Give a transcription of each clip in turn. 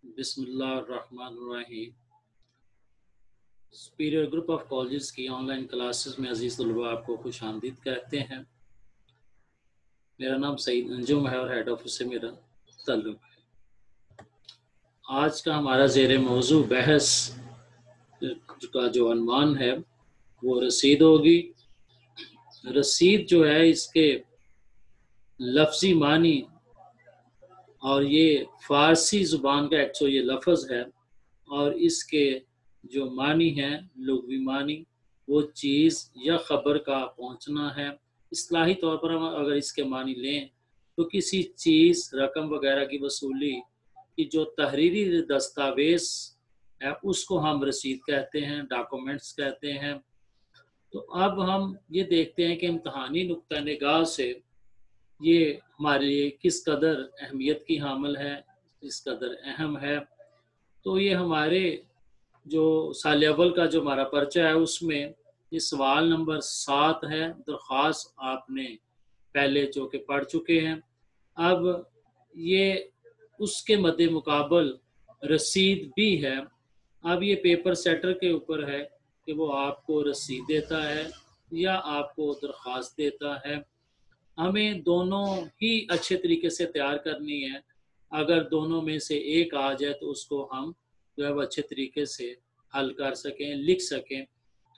बिस्मिल्लाहिर्रहमानिर्रहीम। Superior group of colleges की online classes में अजीज़ तलबा आपको खुश आमदीद कहते हैं। मेरा नाम सईद अंजुम है और हेड ऑफिस से मेरा ताल्लुक़ है। आज का हमारा ज़ेर मौजू बहस का जो अनवान है वो रसीद होगी। रसीद जो है इसके लफ्ज़ी मानी और ये फ़ारसी ज़ुबान का ये लफ्ज़ है और इसके जो मानी हैं लुग़वी मानी वो चीज़ या ख़बर का पहुँचना है। इस्लाही तौर पर हम अगर इसके मानी लें तो किसी चीज़, रकम वगैरह की वसूली की जो तहरीरी दस्तावेज़ है उसको हम रसीद कहते हैं, डॉक्यूमेंट्स कहते हैं। तो अब हम ये देखते हैं कि इम्तहानी नुक्ता निगाह से ये हमारे लिए किस कदर अहमियत की हामिल है, किस कदर अहम है। तो ये हमारे जो साल अव्वल का जो हमारा पर्चा है उसमें ये सवाल नंबर 7 है। दरख्वास्त आपने पहले जो कि पढ़ चुके हैं। अब ये उसके मद्दे मुकाबल रसीद भी है। अब ये पेपर सेटर के ऊपर है कि वो आपको रसीद देता है या आपको दरख्वास्त देता है। हमें दोनों ही अच्छे तरीके से तैयार करनी है। अगर दोनों में से एक आ जाए तो उसको हम जो है वो अच्छे तरीके से हल कर सकें, लिख सकें।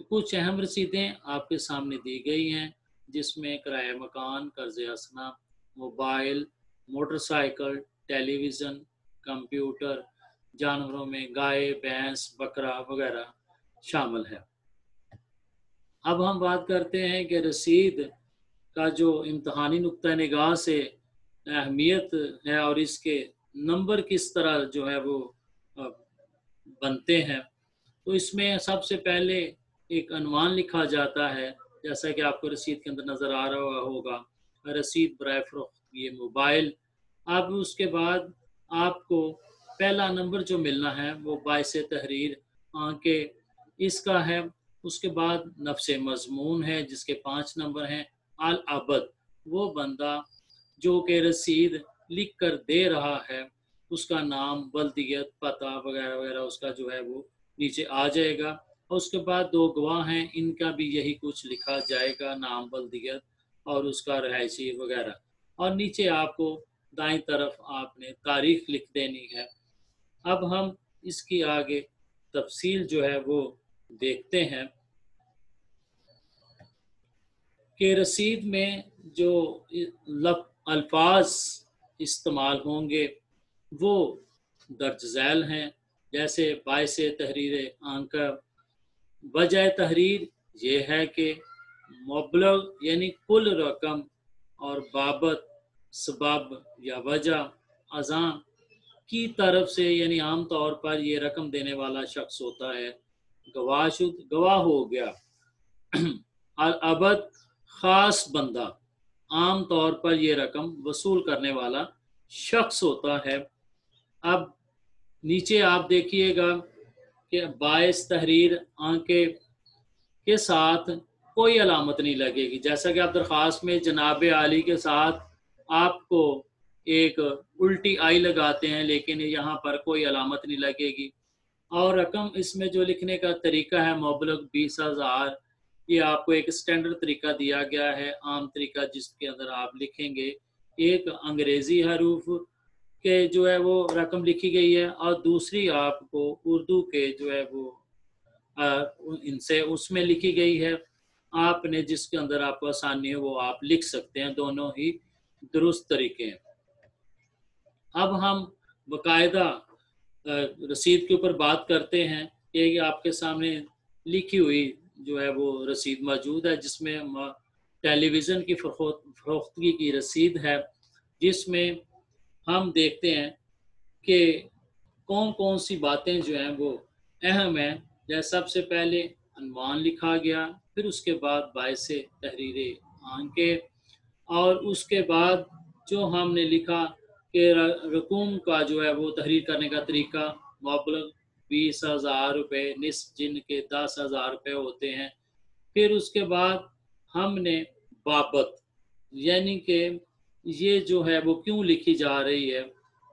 तो कुछ अहम रसीदें आपके सामने दी गई हैं जिसमें किराया मकान, कर्ज़ असना, मोबाइल, मोटरसाइकिल, टेलीविज़न, कंप्यूटर, जानवरों में गाय, भैंस, बकरा वगैरह शामिल है। अब हम बात करते हैं कि रसीद का जो इम्तहानी नुक्ता निगाह से अहमियत है और इसके नंबर किस तरह जो है वो बनते हैं। तो इसमें सबसे पहले एक अनवान लिखा जाता है, जैसा कि आपको रसीद के अंदर नज़र आ रहा होगा, रसीद बराए फ़रोख्त ये मोबाइल। अब उसके बाद आपको पहला नंबर जो मिलना है वो बाइसे तहरीर आंके इसका है। उसके बाद नफ्से मज़मून है जिसके 5 नंबर हैं। अल अबद वो बंदा जो कि रसीद लिख कर दे रहा है उसका नाम, बल्दियत, पता वगैरह वगैरह उसका जो है वो नीचे आ जाएगा। और उसके बाद 2 गवाह हैं, इनका भी यही कुछ लिखा जाएगा, नाम, बल्दियत और उसका रहायशी वगैरह। और नीचे आपको दाईं तरफ आपने तारीख लिख देनी है। अब हम इसकी आगे तफसील जो है वो देखते हैं कि रसीद में जो अल्फाज इस्तेमाल होंगे वो दर्ज झैल हैं। जैसे बाइसे तहरीर आंका, वजह तहरीर ये है कि मबलग यानी कुल रकम और बाबत, सबब या वजह अज़ा की तरफ से यानी आम तौर पर ये रकम देने वाला शख्स होता है। गवाशुद गवाह हो गया। अल अबद ख़ास बंदा, आम तौर पर ये रकम वसूल करने वाला शख्स होता है। अब नीचे आप देखिएगा कि बाइस तहरीर आंके के साथ कोई अलामत नहीं लगेगी। जैसा कि आप दरख्वास्त में जनाब आली के साथ आपको एक उल्टी आई लगाते हैं, लेकिन यहाँ पर कोई अलामत नहीं लगेगी। और रकम इसमें जो लिखने का तरीका है मबलग 20,000, ये आपको एक स्टैंडर्ड तरीका दिया गया है, आम तरीका जिसके अंदर आप लिखेंगे। एक अंग्रेज़ी हरूफ के जो है वो रकम लिखी गई है और दूसरी आपको उर्दू के जो है वो इनसे उसमें लिखी गई है। आपने जिसके अंदर आपको आसानी है वो आप लिख सकते हैं, दोनों ही दुरुस्त तरीके हैं। अब हम बाकायदा रसीद के ऊपर बात करते हैं कि आपके सामने लिखी हुई जो है वो रसीद मौजूद है जिसमें टेलीविज़न की फरोख्तगी की रसीद है, जिसमें हम देखते हैं कि कौन कौन सी बातें जो हैं वो अहम हैं। जैसे सबसे पहले अनवान लिखा गया, फिर उसके बाद बाइसे तहरीर आंके और उसके बाद जो हमने लिखा कि रकूम का जो है वो तहरीर करने का तरीका, मबलग 20,000 रुपये, निस्फ जिनके 10,000 रुपये होते हैं। फिर उसके बाद हमने बाबत यानी कि ये जो है वो क्यों लिखी जा रही है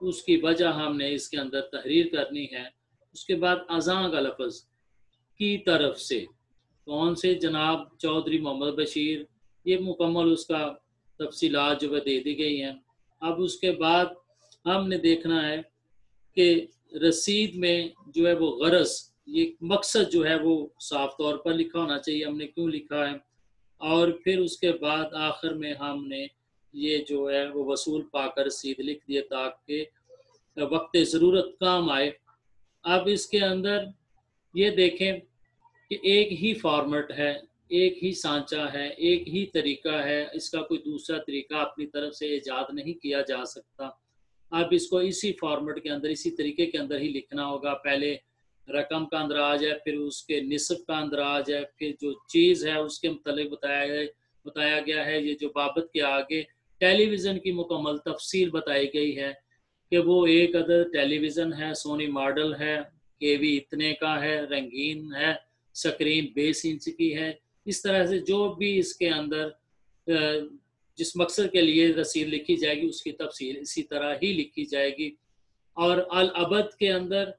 اس کی وجہ ہم نے اس کے اندر تحریر کرنی ہے۔ اس کے بعد اذان کا لفظ کی طرف سے کون سے، جناب چودھری محمد بشیر، یہ مکمل اس کا تفصیلات جو ہے دے دی گئی ہیں۔ اب اس کے بعد ہم نے دیکھنا ہے کہ رسید میں جو ہے وہ غرض، یہ مقصد جو ہے وہ صاف طور پر لکھا ہونا چاہیے، ہم نے کیوں لکھا ہے، اور پھر اس کے بعد آخر میں ہم نے یہ جو ہے وہ وصول پا کر رسید لکھ دیے تاکہ وقت ضرورت کام آئے۔ اب اس کے اندر یہ دیکھیں کہ ایک ہی فارمیٹ ہے، ایک ہی سانچہ ہے، ایک ہی طریقہ ہے، اس کا کوئی دوسرا طریقہ اپنی طرف سے ایجاد نہیں کیا جا سکتا۔ اب اس کو اسی فارمیٹ کے اندر، اسی طریقے کے اندر ہی لکھنا ہوگا۔ پہلے رقم کا اندراج ہے، پھر اس کے نصف کا اندراج ہے، پھر جو چیز ہے اس کے متعلق بتایا گیا ہے۔ یہ جو بابت کے آگے ٹیلی ویژن کی مکمل تفصیل بتائی گئی ہے کہ وہ ایک عدد ٹیلی ویژن ہے، سونی ماڈل ہے، کے وی اتنے کا ہے، رنگین ہے، سکرین 20 انچ کی ہے۔ اس طرح سے جو بھی اس کے اندر جس مقصد کے لیے رسید لکھی جائے گی اس کی تفصیل اسی طرح ہی لکھی جائے گی۔ اور الابد کے اندر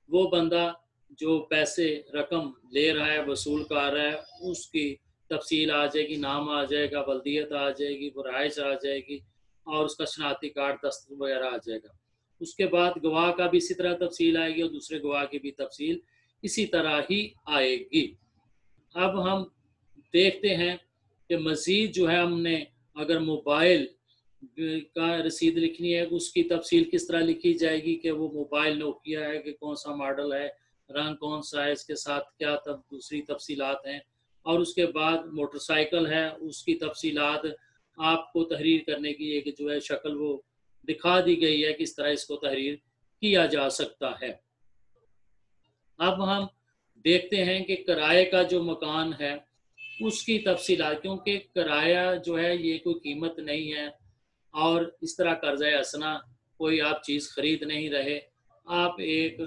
وہ بندہ جو پیسے رقم لے رہا ہے، وصول کر رہا ہے، اس کی تفصیل آ جائے گی، نام آ جائے گا، بلدیت آ جائے گی، رہائش آ جائے گی، اور اس کا شناختی کارڈ دستخط وغیرہ آ جائے گا۔ اس کے بعد گواہ کا بھی اسی طرح تفصیل آئے گی اور دوسرے گواہ کی بھی تفصیل اسی طرح ہی آئے گی۔ اب ہم دیکھتے ہیں کہ مزید جو ہے ہم نے اگر موبائل کا رسید لکھنی ہے اس کی تفصیل کس طرح لکھی جائے گی کہ وہ موبائل نوکیا ہے کہ کون سا ماڈل ہے، رنگ کون سا ہے، اس کے ساتھ کیا دوسری تفصیلات ہیں، اور اس کے بعد موٹر سائیکل ہے، اس کی تفصیلات آپ کو تحریر کرنے کی ایک جو ہے شکل وہ دکھا دی گئی ہے، کس طرح اس کو تحریر کیا جا سکتا ہے۔ اب ہم دیکھتے ہیں کہ کرائے کا جو مکان ہے اس کی تفصیلات، کیونکہ کرایہ جو ہے یہ کوئی قیمت نہیں ہے، اور اس طرح قرضہ حسنہ کوئی آپ چیز خرید نہیں رہے، آپ ایک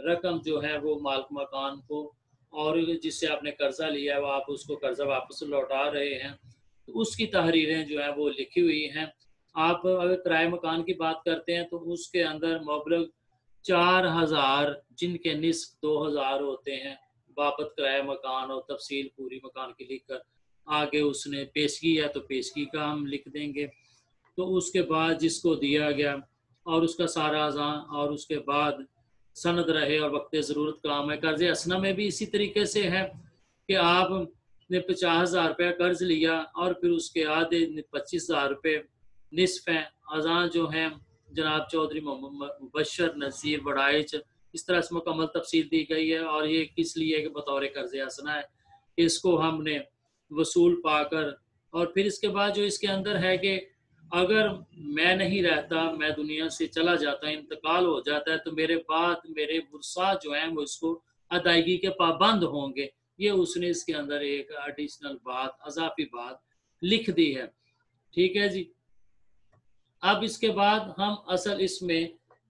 رقم جو ہے وہ مالک مکان کو، اور جس سے آپ نے قرضہ لیا ہے وہ آپ اس کو قرضہ واپس لوٹا رہے ہیں، تو اس کی تحریریں جو ہیں وہ لکھی ہوئی ہیں۔ آپ اگر کرائے مکان کی بات کرتے ہیں تو اس کے اندر مبلغ 4000 جن کے نصف 2000 ہوتے ہیں، بابت کرایہ مکان اور تفصیل پوری مکان کی لکھ کر آگے اس نے پیشگی ہے تو پیشگی کا ہم لکھ دیں گے، تو اس کے بعد جس کو دیا گیا اور اس کا سارا اذان، اور اس کے بعد سند رہے اور وقت ضرورت کام ہے۔ قرض حسنہ میں بھی اسی طریقے سے ہے کہ آپ نے 50,000 روپے قرض لیا اور پھر اس کے آدھے 25,000 روپے نصف ہیں، اذان جو ہیں جناب چودھری محمد مبشر نذیر بڑائچ، اس طرح سے مکمل تفصیل دی گئی ہے، اور یہ کس لیے کہ بطور قرض حسنہ ہے، اس کو ہم نے وصول پا کر، اور پھر اس کے بعد جو اس کے اندر ہے کہ اگر میں نہیں رہتا، میں دنیا سے چلا جاتا، انتقال ہو جاتا ہے، تو میرے بعد میرے ورثاء جو ہیں وہ اس کو ادائیگی کے پابند ہوں گے۔ یہ اس نے اس کے اندر ایک ایڈیشنل بات، اضافی بات لکھ دی ہے۔ ٹھیک ہے جی۔ اب اس کے بعد ہم اصل اس میں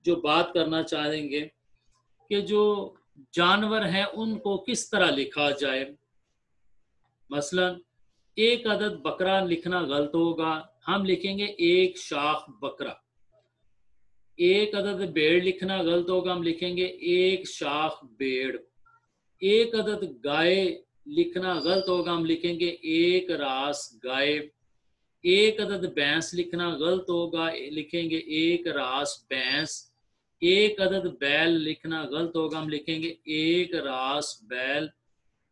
جو بات کرنا چاہیں گے کہ جو جانور ہیں ان کو کس طرح لکھا جائے۔ مثلا ایک عدد بکرا لکھنا غلط ہوگا، ہم لکھیں گے ایک شاخ بکرا۔ ایک عدد بیڑ لکھنا غلط ہوگا، ہم لکھیں گے ایک شاخ بیڑ۔ ایک عدد گائے لکھنا غلط ہوگا، ہم لکھیں گے ایک راس گائے۔ ایک عدد بھینس لکھنا غلط ہوگا، لکھیں گے ایک راس بھینس۔ ایک عدد بیل لکھنا غلط ہوگا، ہم لکھیں گے ایک راس بیل۔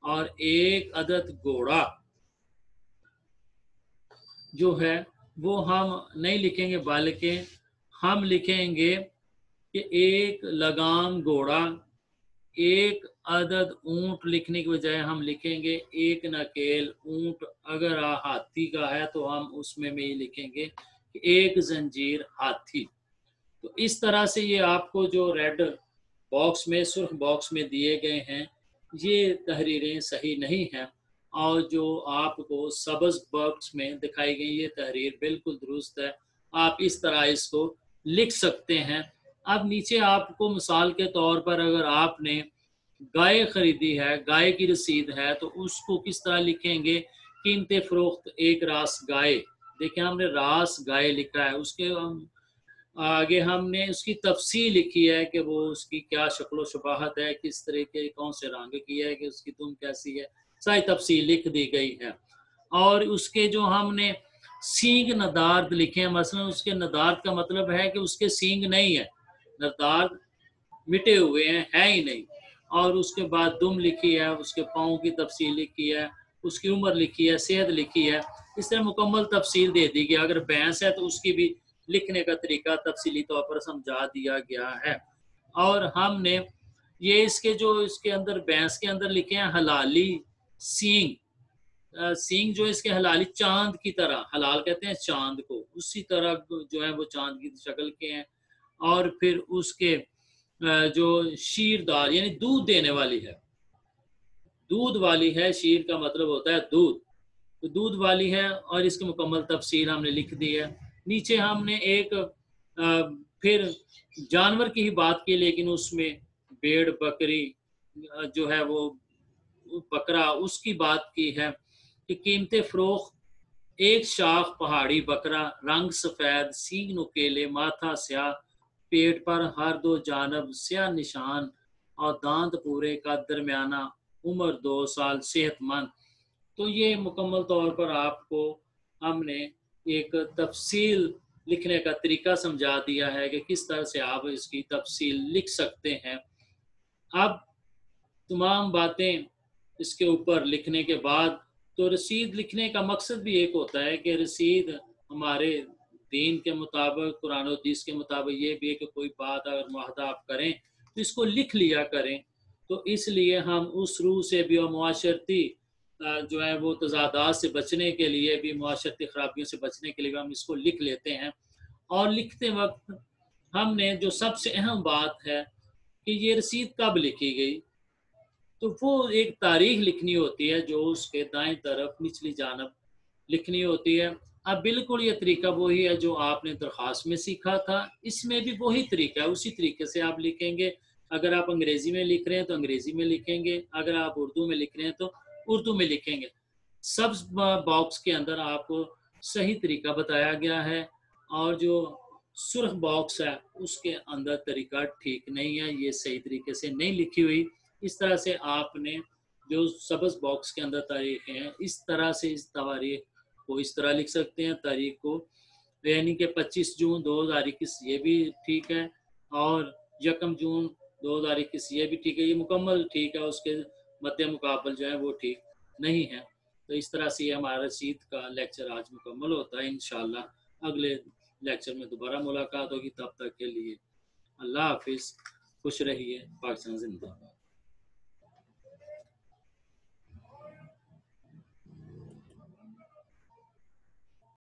اور ایک عدد گھوڑا جو ہے وہ ہم نہیں لکھیں گے، بلکہ ہم لکھیں گے کہ ایک لگام گھوڑا۔ ایک عدد اونٹ لکھنے کی بجائے ہم لکھیں گے ایک نکیل اونٹ۔ اگر ہاتھی کا ہے تو ہم اس میں یہ لکھیں گے کہ ایک زنجیر ہاتھی۔ تو اس طرح سے یہ آپ کو جو ریڈ باکس میں، سرخ باکس میں دیے گئے ہیں، یہ تحریریں صحیح نہیں ہیں، اور جو آپ کو سبز باکس میں دکھائی گئی یہ تحریر بالکل درست ہے۔ آپ اس طرح اس کو لکھ سکتے ہیں۔ اب نیچے آپ کو مثال کے طور پر اگر آپ نے گائے خریدی ہے، گائے کی رسید ہے، تو اس کو کس طرح لکھیں گے؟ قیمت فروخت ایک راس گائے۔ دیکھیں ہم نے راس گائے لکھا ہے، اس کے आगे हमने उसकी तफसील लिखी है कि वो उसकी क्या शक्ल व शबाहत है, किस तरह के कौन से रंग की है, कि उसकी दुम कैसी है, सारी तफसील लिख दी गई है। और उसके जो हमने सींग नदार्द लिखे हैं, मसलन उसके नदार्द का मतलब है कि उसके सींग नहीं है, नदार्द मिटे हुए हैं, है ही नहीं। और उसके बाद दुम लिखी है, उसके पाँव की तफसील लिखी है, उसकी उम्र लिखी है, सेहत लिखी है, इस तरह मुकम्मल तफसील दे दी गई। अगर भैंस है तो उसकी भी लिखने का तरीका तफसीली तौर पर समझा दिया गया है। और हमने ये इसके जो इसके अंदर भैंस के अंदर लिखे हैं हलाली सींग, सींग जो इसके हलाली चांद की तरह, हलाल कहते हैं चांद को, उसी तरह जो है वो चांद की शक्ल के हैं। और फिर उसके जो शीरदार यानी दूध देने वाली है, दूध वाली है, शीर का मतलब होता है दूध, तो दूध वाली है। और इसकी मुकम्मल तफसीर हमने लिख दी है। नीचे हमने एक फिर जानवर की ही बात की, लेकिन उसमें भेड़ बकरी जो है वो बकरा, उसकी बात की है कि कीमत फरोख्त एक शाख पहाड़ी बकरा, रंग सफ़ेद, सींग नुकेले, माथा स्याह, पेट पर हर दो जानब स्याह निशान और दांत पूरे का दरमियाना, उम्र 2 साल, सेहतमंद। तो ये मुकम्मल तौर पर आपको हमने एक तफसील लिखने का तरीका समझा दिया है कि किस तरह से आप इसकी तफसील लिख सकते हैं। अब तमाम बातें इसके ऊपर लिखने के बाद, तो रसीद लिखने का मकसद भी एक होता है कि रसीद हमारे दीन के मुताबिक, कुरान और हदीस के मुताबिक ये भी है कि कोई बात अगर मुआहदा आप करें तो इसको लिख लिया करें। तो इसलिए हम उस रूह से भी और मुआशरती जो है वो तजादात से बचने के लिए भी, मुआशरती खराबियों से बचने के लिए भी हम इसको लिख लेते हैं। और लिखते वक्त हमने जो सबसे अहम बात है कि ये रसीद कब लिखी गई, तो वो एक तारीख लिखनी होती है जो उसके दाएं तरफ निचली जानब लिखनी होती है। अब बिल्कुल ये तरीका वही है जो आपने दरख्वास्त में सीखा था, इसमें भी वही तरीका है, उसी तरीके से आप लिखेंगे। अगर आप अंग्रेज़ी में लिख रहे हैं तो अंग्रेज़ी में लिखेंगे, अगर आप उर्दू में लिख रहे हैं तो उर्दू में लिखेंगे। सब बॉक्स के अंदर आपको सही तरीका बताया गया है, और जो सुर्ख बॉक्स है उसके अंदर तरीका ठीक नहीं है, ये सही तरीके से नहीं लिखी हुई। इस तरह से आपने जो सब्ज़ बॉक्स के अंदर तारीखें हैं, इस तरह से इस तारीख को इस तरह लिख सकते हैं, तारीख को, यानी कि 25 जून 2021 ये भी ठीक है, और 1 जून 2021 ये भी ठीक है, ये मुकम्मल ठीक है, उसके मध्य मुकाबल जो है वो ठीक नहीं है। तो इस तरह से ये हमारा रसीद का लेक्चर आज मुकम्मल होता है। इंशाल्लाह अगले लेक्चर में दोबारा मुलाकात होगी, तब तक के लिए अल्लाह हाफिज़, खुश रहिए, पाकिस्तान जिंदाबाद।